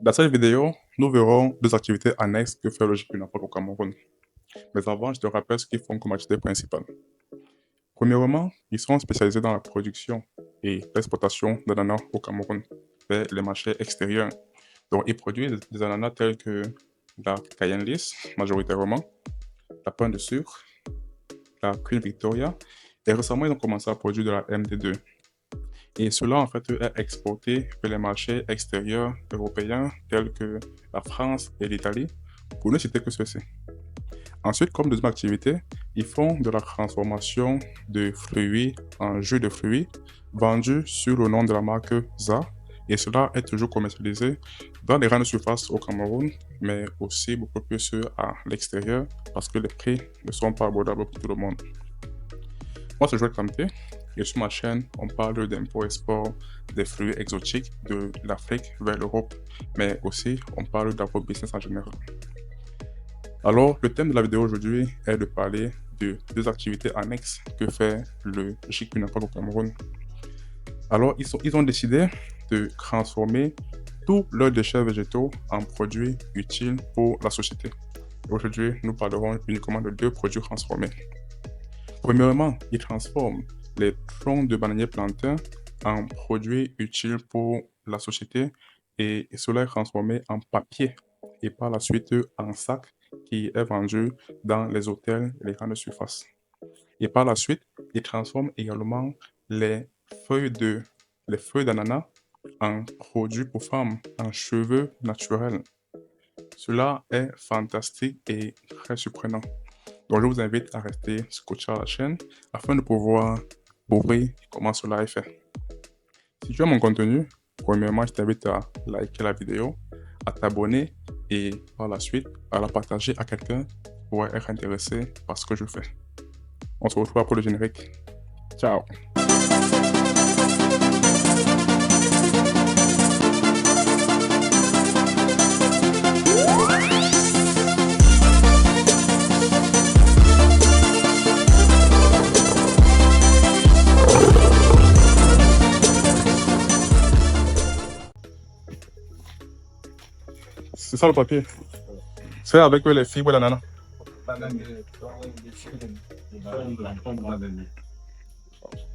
Dans cette vidéo, nous verrons deux activités annexes que fait le GPUNAPAC au Cameroun. Mais avant, je te rappelle ce qu'ils font comme activité principale. Premièrement, ils sont spécialisés dans la production et l'exportation d'ananas au Cameroun vers les marchés extérieurs. Donc, ils produisent des ananas tels que la Cayenne lisse, majoritairement, la Pain de sucre, la Queen Victoria, et récemment, ils ont commencé à produire de la MD2. Et cela, en fait, est exporté vers les marchés extérieurs européens tels que la France et l'Italie, pour ne citer que ceci. Ensuite, comme deuxième activité, ils font de la transformation de fruits en jus de fruits vendus sur le nom de la marque ZA. Et cela est toujours commercialisé dans les grandes surfaces au Cameroun, mais aussi beaucoup plus à l'extérieur parce que les prix ne sont pas abordables pour tout le monde. Moi, c'est Joël Kamté et sur ma chaîne, on parle d'import-export des fruits exotiques de l'Afrique vers l'Europe, mais aussi on parle d'agro-business en général. Alors, le thème de la vidéo aujourd'hui est de parler de deux activités annexes que fait le GPUNAPAC au Cameroun. Alors, ils ont décidé de transformer tous leurs déchets végétaux en produits utiles pour la société. Aujourd'hui, nous parlerons uniquement de deux produits transformés. Premièrement, ils transforment les troncs de bananier plantains en produits utiles pour la société et cela est transformé en papier et par la suite en sac qui est vendu dans les hôtels et les grandes surfaces. Et par la suite, ils transforment également les feuilles d'ananas en produits pour femmes, en cheveux naturels. Cela est fantastique et très surprenant. Donc, je vous invite à rester scotché à la chaîne afin de pouvoir découvrir comment cela est fait. Si tu aimes mon contenu, premièrement, je t'invite à liker la vidéo, à t'abonner et par la suite à la partager à quelqu'un qui pourrait être intéressé par ce que je fais. On se retrouve après le générique. Ciao! C'est ça le papier. C'est avec les fibres d'ananas.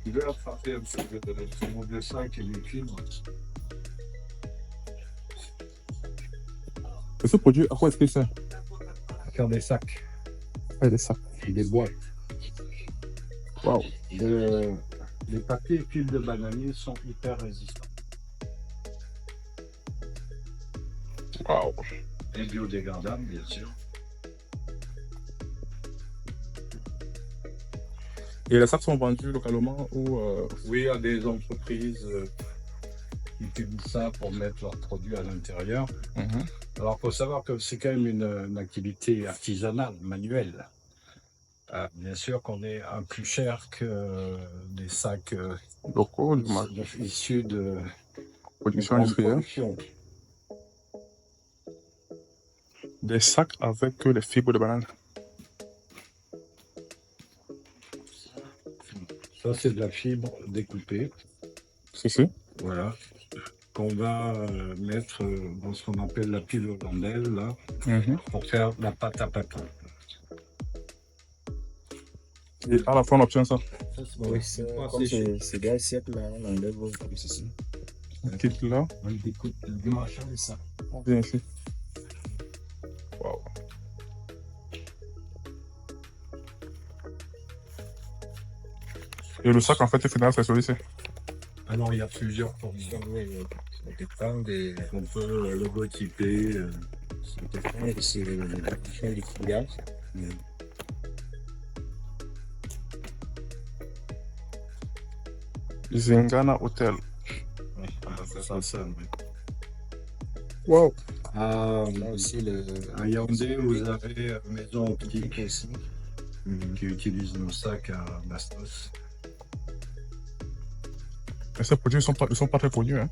Tu veux attraper un peu de mon dessin qui est les fibres. Et ce produit, à quoi est-ce qu'il sert? Faire des sacs Ah, des sacs. et des boîtes. Waouh! Les papiers et fibres de bananier sont hyper résistants Waouh! et biodégradables, bien sûr. Et les sacs sont vendus localement ou Oui, à des entreprises qui utilisent ça pour mettre leurs produits à l'intérieur. Alors, il faut savoir que c'est quand même une activité artisanale, manuelle. Bien sûr qu'on est un plus cher que des sacs locaux, issus de production grande industrielle? production. Des sacs avec les fibres de banane. Ça, c'est de la fibre découpée, Si. voilà, qu'on va mettre dans ce qu'on appelle la pile hollandaise, là, pour faire la pâte à papier. Et à la fin, on obtient ça. Oui, c'est des assiettes là, on enlève comme ceci. Quitte là, On découpe le machin de ça. on vient ici. Waouh. Et le sac, en fait, au final, c'est celui-ci. Alors, il y a plusieurs formes. Ça dépend des On peut logotyper. c'est des filiales. Zingana Hotel. Ça, oui. Waouh. À Là aussi, à Yaoundé, vous avez Maison Optique aussi. qui utilise nos sacs à Bastos. Et ces produits ne sont pas très connus. Hein.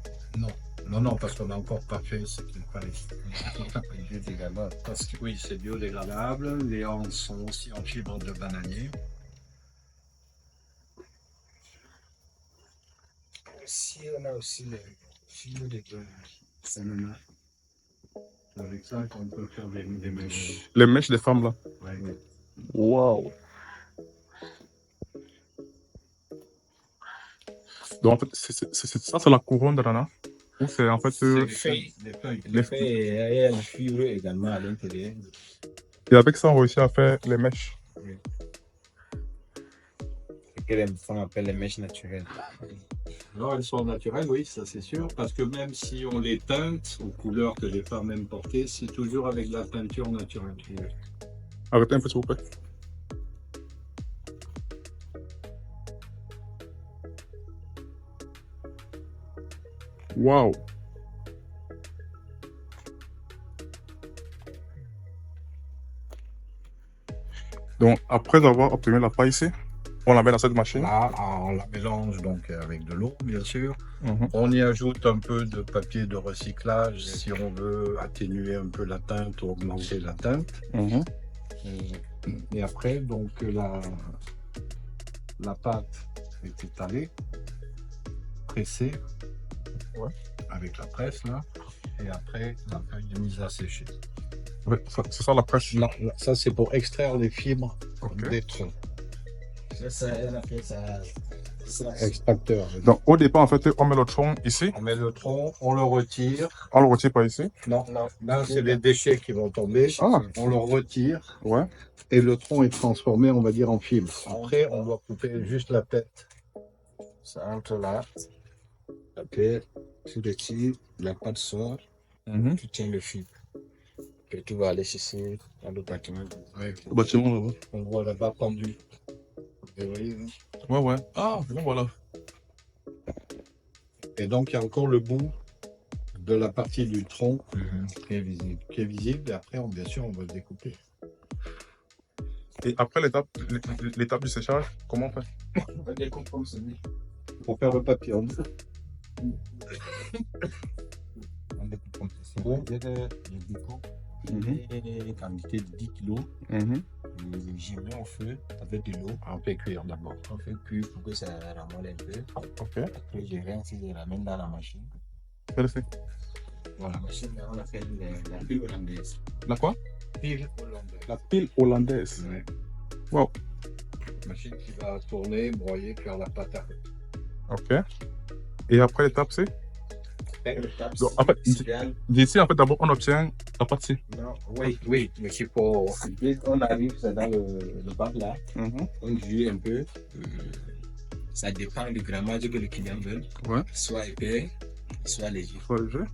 Non, parce qu'on n'a encore pas fait ce qu'il fallait. Biodégradable. Parce que oui, c'est biodégradable. Les hanches sont aussi en fibre de bananier. Ici, on a aussi le fil de banane. avec ça qu'on peut faire des mèches. Les mèches des femmes, là. Ouais. Waouh. Donc, en fait, ça, c'est la couronne de l'ananas. Ou c'est en fait. Les feuilles. Le fait, il y a le fibre également à l'intérieur. Et avec ça, on réussit à faire les mèches. Ce que les femmes appellent les mèches naturelles. Alors, elles sont naturelles, oui, ça c'est sûr, parce que même si on les teinte aux couleurs que les femmes aiment porter, c'est toujours avec de la teinture naturelle. Arrêtez un peu, s'il vous plaît. Waouh. Donc, après avoir obtenu la paille ici, on la met dans cette machine. Là, on la mélange donc avec de l'eau, bien sûr. Mhm. On y ajoute un peu de papier de recyclage si on veut atténuer un peu la teinte ou augmenter la teinte. Mhm. Et après, donc la pâte est étalée, pressée, avec la presse là, et après la feuille est mise à sécher. Ouais, c'est ça la presse. Non, ça c'est pour extraire les fibres des troncs. Ça, elle a fait ça. Extracteur. Donc, au départ, en fait, on met le tronc ici. On met le tronc, on le retire. On le retire pas ici. Non, là c'est les déchets qui vont tomber. Ah. On le retire. Ouais. Et le tronc est transformé, on va dire, en fibre. Après, on doit couper juste la tête. Ça entre là. Après, tu retires, la pâte sort, tu tiens le fil. Puis tu vas aller chercher dans le bâtiment. Ouais. Le bâtiment là-bas. On voit là-bas pendu. Vous voyez, hein? Ouais, ouais. Ah, bon, voilà. Et donc, il y a encore le bout de la partie du tronc Qui est visible. qui est visible. Et après, bien sûr, on va le découper. Et après l'étape du séchage, comment on fait? On va découper comme ça. Pour faire le papillon. On découpe comme ça. Je découpe une quantité de 10 kg. Je mets au feu avec de l'eau. On fait cuire d'abord. On fait cuire pour que ça ramolle un peu. Ok. Après, je rince et je ramène dans la machine. Merci. Voilà, la machine, on a fait la pile hollandaise. La quoi? Pile hollandaise. La pile hollandaise. Ouais. Wow. Machine qui va tourner, broyer, faire la pâte à. Ok. Et après l'étape, c'est? L'étape, Donc, en fait, d'ici, en fait, d'abord, on obtient la pâte. non, Oui, mais c'est pour. Ensuite, on arrive dans le bac là. On juge un peu. Ça dépend du grammage que le client veut. Ouais. Soit épais, soit léger. Faut le jeu.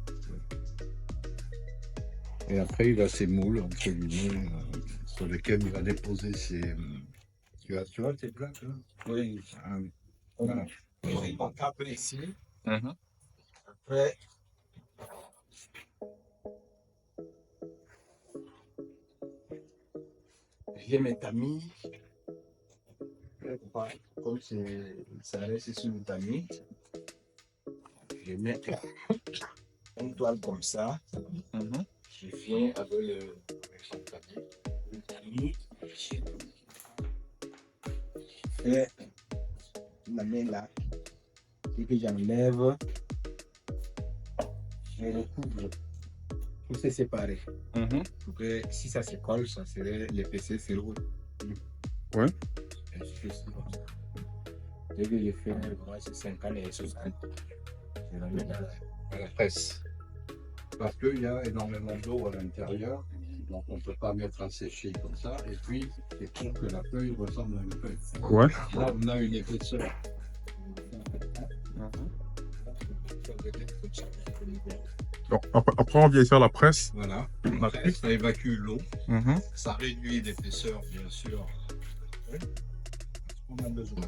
Et après, il a ses moules, entre guillemets, sur lesquels il va déposer ses. Tu vois tes plaques là? Oui. Ah, oui. Voilà. On tape ici. Mhm. Après, j'ai mes tamis. Comme ça reste sur le tamis, je mets une toile comme ça. Je viens avec son tamis. Le tamis, je fais la main là. Et que j'enlève, je recouvre. Tout c'est séparé. Pour que si ça se colle, ça serait l'épaisseur c'est rouge. Ouais. Et je fais ça comme ça. Dès que je fais, moi c'est 50 et 60. Je la mets dans la presse. Parce qu'il y a énormément d'eau à l'intérieur, donc on ne peut pas mettre à sécher comme ça. Et puis, il faut que la feuille ressemble à une feuille. Ouais. Là, on a une épaisseur. Donc, après, on vient ici à la presse. Voilà. La Après, ça évacue l'eau. Mhm. Ça réduit l'épaisseur, bien sûr. On a besoin.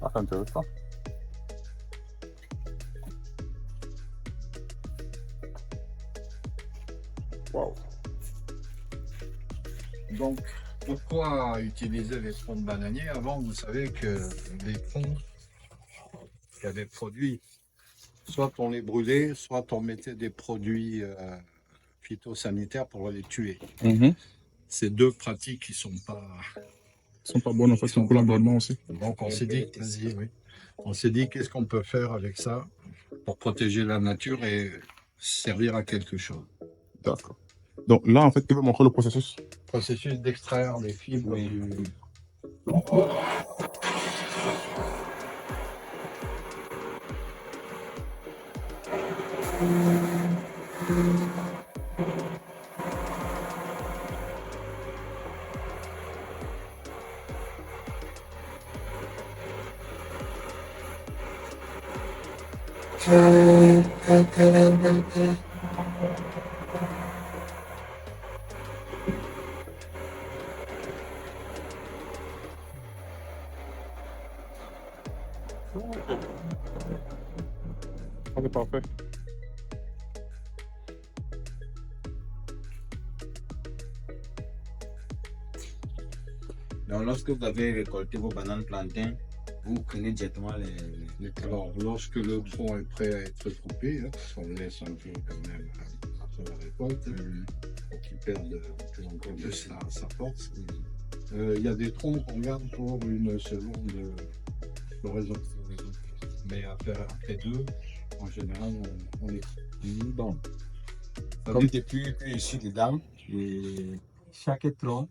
Ah, c'est intéressant. Wow. Donc, pourquoi utiliser les troncs de bananier? Avant, vous savez que les troncs qu'il y avait produits, soit on les brûlait, soit on mettait des produits phytosanitaires pour les tuer. Ces deux pratiques qui sont pas bonnes en fait, sont pour l'environnement aussi. Donc on s'est dit, on s'est dit qu'est-ce qu'on peut faire avec ça pour protéger la nature et servir à quelque chose. D'accord. Donc là, en fait, tu veux montrer le processus? Processus d'extraire les fibres du... Ah, c'est parfait. Donc, lorsque vous avez récolté vos bananes plantains, vous prenez directement les troncs. Alors, lorsque le tronc est prêt à être coupé, hein, on le laisse un peu quand même après la récolte, pour qu'il perde plus encore de sa force. Il y a des troncs qu'on garde pour une seconde floraison. Mais après deux, en général, on les coupe. Bon, Ça comme dé- depuis que je suis dedans, et chaque tronc,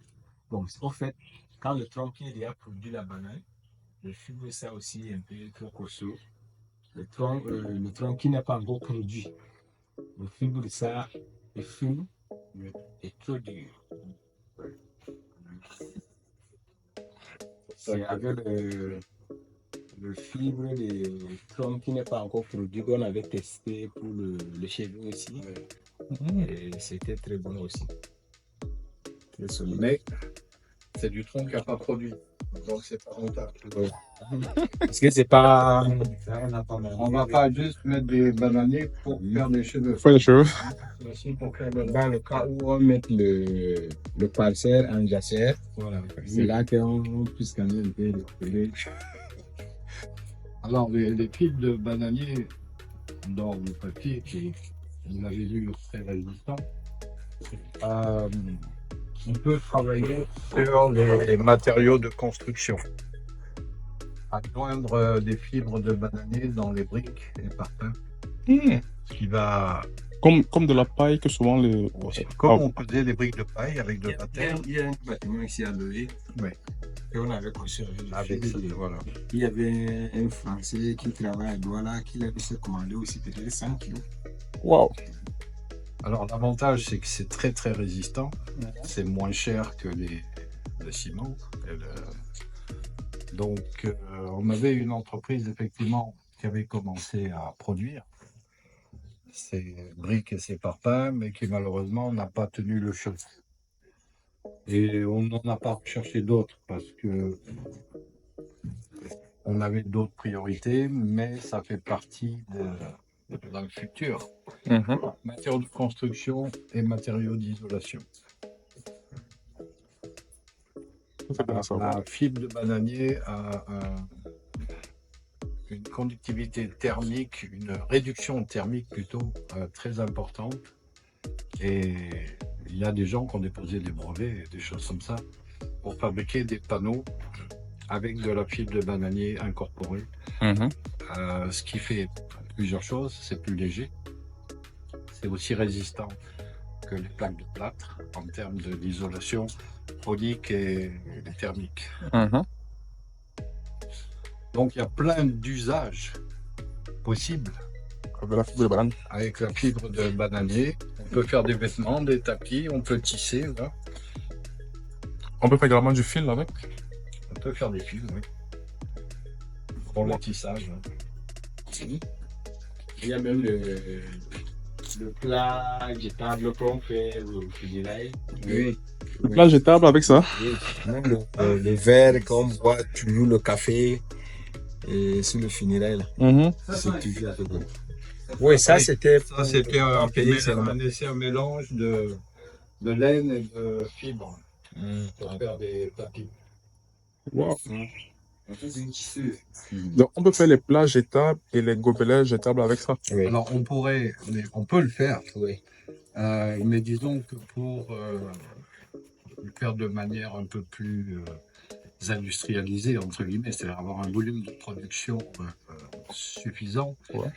bon, au fait, quand le tronc qui est déjà produit la banane, le fibre ça aussi un peu trop costaud. Le tronc qui n'est pas encore produit, le fibre de ça est fin et trop dur. C'est avec le fibre des troncs qui n'est pas encore produit qu'on avait testé pour le cheveu aussi. Et c'était très bon aussi. Très solide. Mais c'est du tronc qui n'a pas produit. Donc c'est pas rentable. Parce que c'est pas. On va pas juste mettre des bananiers pour faire des cheveux. Faire les cheveux. C'est aussi pour faire de Dans le cas où on met le parcelle en jachère, Voilà. c'est là qu'on puisse quand même récupérer. Alors les fibres de bananier dans le papier qui vous l'avez vu très résistant, on peut travailler sur les matériaux de construction. À joindre des fibres de bananier dans les briques et parpaings, ce qui va, Comme de la paille que souvent les... comme Ah. on faisait des briques de paille avec de la terre. Il y a un bâtiment ici à Levé Oui. qu'on avait construit avec Avec le ça, fil. voilà. Il y avait un Français qui travaille à Douala qui avait se commandé aussi peut-être 100 kilos. Waouh. Alors l'avantage c'est que c'est très très résistant, c'est moins cher que le ciment. Donc on avait une entreprise effectivement qui avait commencé à produire ces briques et ces parpaings, mais qui malheureusement n'a pas tenu le choc. Et on n'en a pas recherché d'autres parce que on avait d'autres priorités, mais ça fait partie dans le futur. Matériaux de construction et matériaux d'isolation. C'est bien à savoir. La fibre de bananier a une conductivité thermique, une réduction thermique plutôt très importante. Et il y a des gens qui ont déposé des brevets et des choses comme ça pour fabriquer des panneaux avec de la fibre de bananier incorporée. Ce qui fait plusieurs choses, c'est plus léger, c'est aussi résistant que les plaques de plâtre en termes d'isolation phonique et thermique. Donc il y a plein d'usages possibles Avec la fibre de banane. avec la fibre de bananier. On peut faire des vêtements, des tapis, on peut tisser, là. On peut faire également du fil avec. On peut faire des fils, oui. Pour le tissage. Hein. Il y a même le plat jetable qu'on fait au funérailles. Oui. Le plat jetable avec ça. Oui. Même le verre qu'on boit toujours le café et sur le funérail là. C'est toujours fait comme ça. Oui, ça c'était Ça, c'était un c'est mélange de laine et de fibre pour faire des tapis. Wow. Donc on peut faire les plats jetables et les gobelets jetables avec ça. Oui. Alors on peut le faire, Oui. mais disons que pour le faire de manière un peu plus industrialisé, entre guillemets, c'est-à-dire avoir un volume de production suffisant, Ouais.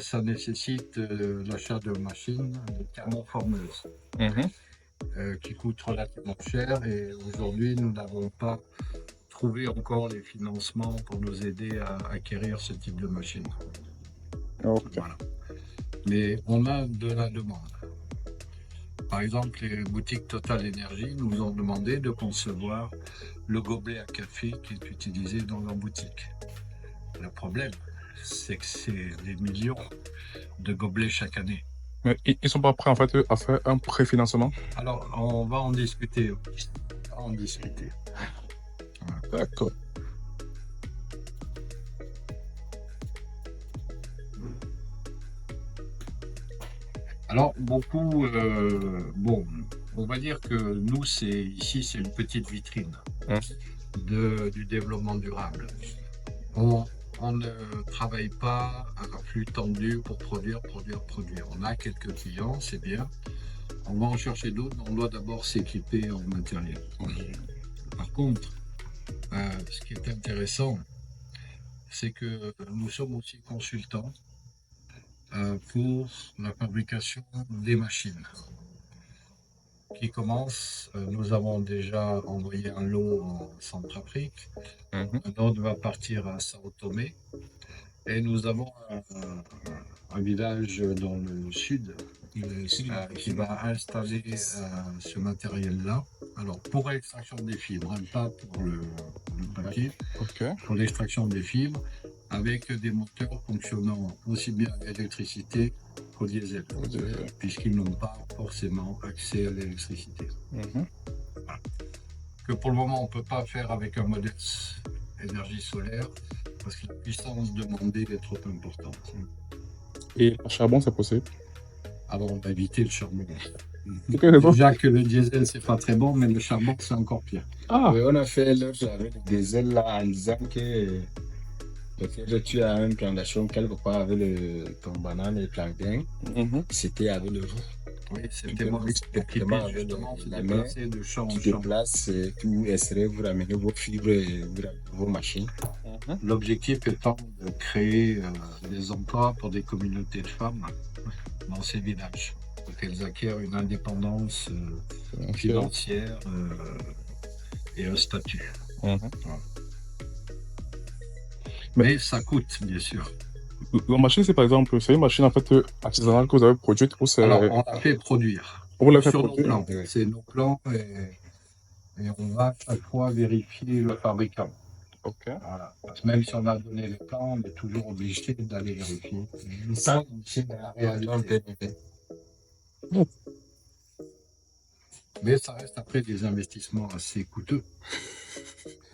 ça nécessite l'achat de machines de thermoformeuses qui coûtent relativement cher. Et aujourd'hui, nous n'avons pas trouvé encore les financements pour nous aider à acquérir ce type de machine. Ok. Voilà. Mais on a de la demande. Par exemple, les boutiques Total Énergie nous ont demandé de concevoir le gobelet à café qui est utilisé dans leur boutique. Le problème, c'est que c'est des millions de gobelets chaque année. Mais ils sont pas prêts en fait à faire un préfinancement? Alors, on va en discuter. D'accord. Alors, beaucoup, bon, on va dire que nous, ici, c'est une petite vitrine du développement durable. On ne travaille pas à flux tendu pour produire. On a quelques clients, c'est bien. On va en chercher d'autres, mais on doit d'abord s'équiper en matériel. Par contre, ce qui est intéressant, c'est que nous sommes aussi consultants pour la fabrication des machines qui commence. Nous avons déjà envoyé un lot en Centrafrique. Un autre va partir à Sao Tomé. Et nous avons un village dans le sud qui va installer ce matériel-là. Alors, pour l'extraction des fibres, hein, pas pour le papier, pour l'extraction des fibres, avec des moteurs fonctionnant aussi bien à l'électricité qu'au diesel, puisqu'ils n'ont pas forcément accès à l'électricité. Voilà. Que pour le moment, on ne peut pas faire avec un modèle énergie solaire, parce que la puissance demandée est trop importante. Et le charbon, c'est possible? Alors, on va éviter le charbon. Déjà que le diesel, c'est pas très bon, mais le charbon, c'est encore pire. Ah. Oui, on a fait l'autre avec le diesel là en disant que peut-être tu as une plantation quelque part avec ton banane et le plantain. C'était avec le roux. Oui, c'était moi. Avec justement se déplacer de champ en champ. Tu déplaces, tu essaierais de vous ramener vos fibres et vos machines. L'objectif étant de créer des emplois pour des communautés de femmes dans ces villages, pour qu'elles acquièrent une indépendance financière et un statut. Voilà. Mais ça coûte, bien sûr. La machine, c'est par exemple, c'est une machine en fait artisanale que vous avez produite ou c'est... Alors, on l'a fait produire. Vous l'avez fait sur produire? nos plans. C'est nos plans et on va chaque fois vérifier le fabricant. Ok. Voilà. Parce que même si on a donné les plans, on est toujours obligé d'aller vérifier. Ça, c'est la réalité. Mais ça reste après des investissements assez coûteux.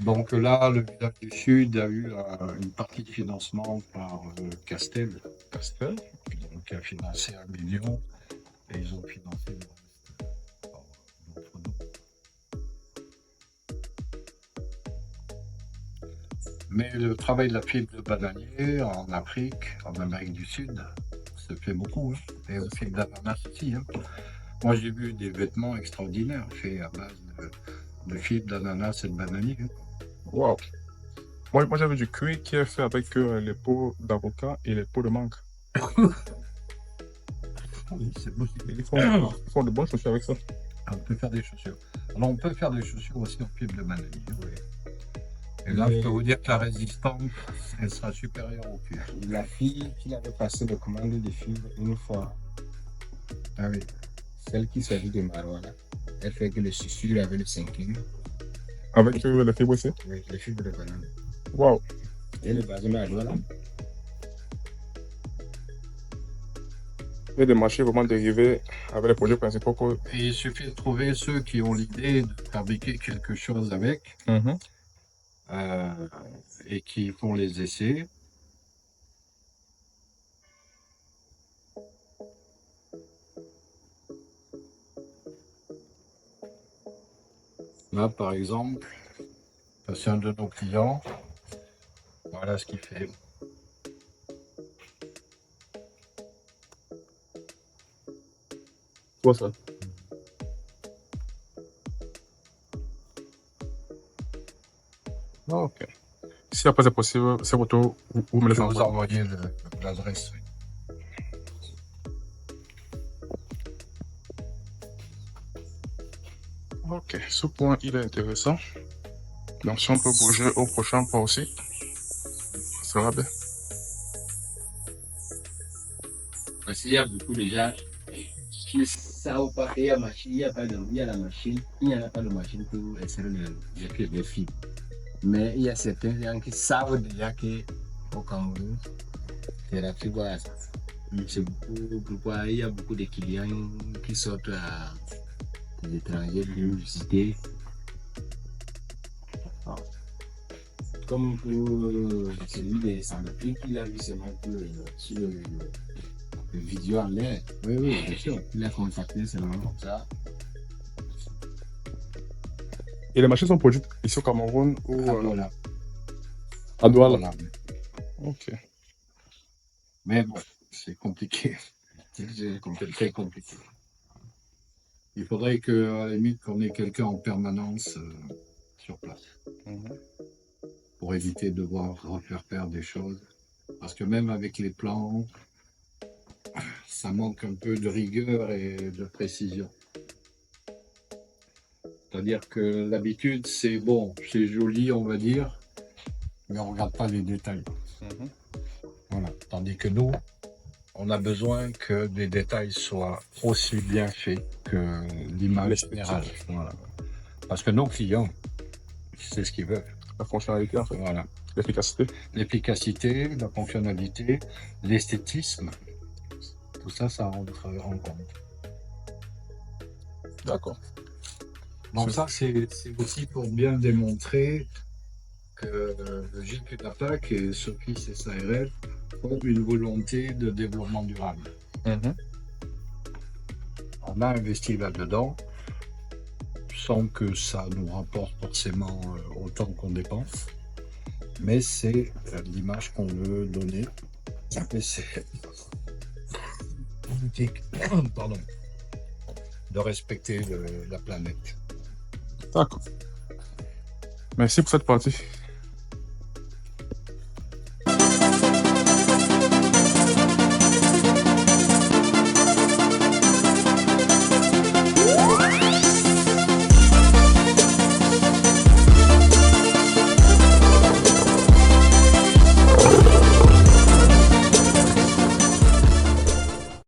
Donc là, le village du Sud a eu une partie de financement par Castel. Donc qui a financé 1 million et ils ont financé le reste d'entre nous. Mais le travail de la fibre de bananier en Afrique, en Amérique du Sud, se fait beaucoup. Et le fibre d'ananas aussi. Moi, j'ai vu des vêtements extraordinaires faits à base de fibres d'ananas et de bananier. Wow. Moi j'avais du cuir qui est fait avec les peaux d'avocat et les peaux de mangue. Oui, c'est possible. Ils font de bonnes chaussures avec ça. On peut faire des chaussures. Alors, on peut faire des chaussures aussi en fibre de bananier. Oui. Et là, je peux vous dire que la résistance, elle sera supérieure au cuir. La fille qui avait passé les commandes de fibres une fois. Ah oui. Celle qui s'agit de Marouana, elle fait que les chaussures avec le 5e. Avec les fibres aussi? Oui, les fibres de banane. Wow. Et le bazin à là. Il y a des machines vraiment dérivées avec les produits principaux. Et il suffit de trouver ceux qui ont l'idée de fabriquer quelque chose avec et qui font les essais. Là, par exemple, c'est un de nos clients. Voilà ce qu'il fait. Quoi ça? Ok. Si après c'est possible, ces photos, vous me les Je vais vous envoyez. envoyer l'adresse. Oui. Ok, ce point il est intéressant. Donc si on peut bouger au prochain point aussi, ça sera bien. Parce qu'il y a beaucoup de gens qui savent pas qu'il y a machine, il y a la machine, il n'y a pas de machine pour extraire les fibres. Mais il y a certains gens qui savent déjà qu'au Cameroun, c'est la fibre à ça. C'est beaucoup, pourquoi il y a beaucoup de clients qui sortent à des étrangers pour visiter. Comme pour celui des Sandapi, il a vu seulement sur le vidéo en l'air. Oui, bien sûr. Il a contacté seulement comme ça. Et les machines sont produites ici au Cameroun ou Voilà. à Douala? Voilà. Ok. Mais bon, c'est compliqué. C'est très compliqué. Il faudrait à la limite qu'on ait quelqu'un en permanence sur place pour éviter de devoir refaire faire des choses. Parce que même avec les plans, ça manque un peu de rigueur et de précision. C'est-à-dire que l'habitude, c'est bon, c'est joli, on va dire, mais on ne regarde pas les détails. Voilà. Tandis que nous, on a besoin que les détails soient aussi bien faits que l'image générale. Voilà. Parce que nos clients, c'est ce qu'ils veulent. La fonctionnalité en fait. Voilà. L'efficacité. L'efficacité, la fonctionnalité, l'esthétisme, tout ça, ça rentre en compte. D'accord. Donc ça, c'est aussi pour bien démontrer que le GIC d'Attaque et Sophie SARL ont une volonté de développement durable. On a investi là-dedans sans que ça nous rapporte forcément autant qu'on dépense, mais c'est l'image qu'on veut donner. Et c'est politique, pardon, de respecter la planète. D'accord. Merci pour cette partie.